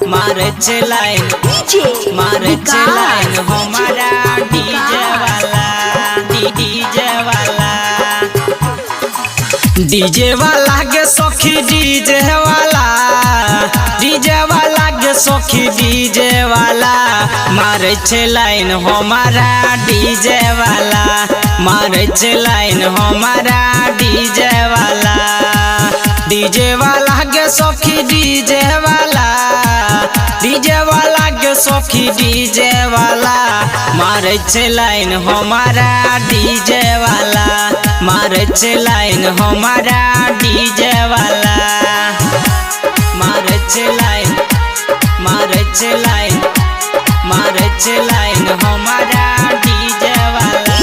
मारे लाइन मारे लाइन हमारा डीजे वाला के सखी डीजे वाला के सखी डीजे वाला मारे लाइन हमारा डीजे वाला मारे लाइन हमारा डीजे वाला के सखी डीजे वाला के सखी डीजे वाला मारे लाइन हमारा डीजे वाला मारे लाइन हमारा डीजे वाला मारे लाइन हमारा डीजे वाला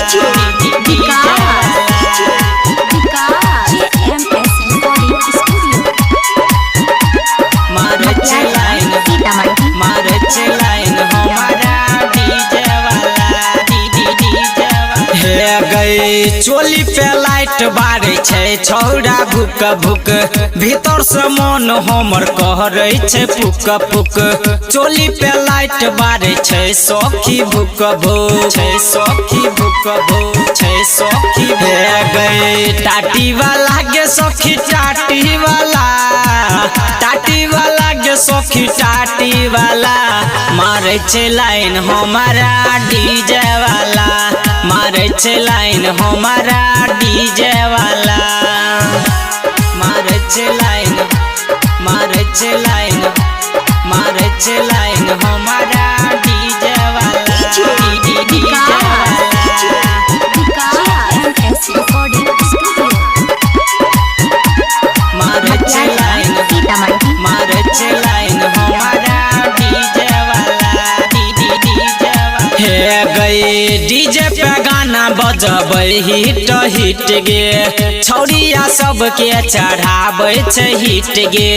चोली पे लाइट बारे छे छौड़ा भुक भुक भीतर से मन हमर कहरे छे पुक पुक चोली पे लाइट बारे छे सखी भुक भुक छे सखी भुक भुक छे सखी गए टाटी वाला के सखी टाटी वाला के सखी टाटी वाला मारे छे लाइन हमारा डीजे वाला मारे लाइन हमारा डीजे वाला मारे लाइन हमारा डीजे वाला लाइन हमारा डीजे वाला डीजे पे गाना बजबै हिट गे छौड़िया सबके चढ़ाबै छे हिट गे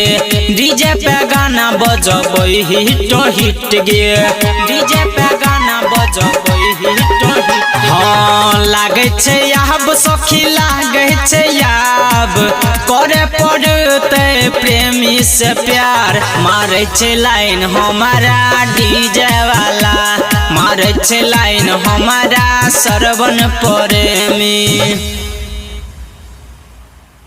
डीजे पे गाना बजबै हिट गे डीजे पे गाना बजबै हिट हाँ लागे छे याब सखी लागे छे याब करे पड़ते प्रेमी से प्यार मारे छे लाइन हमारा डीजे वाला मारे लाइन हमारा सरवन प्रेमी।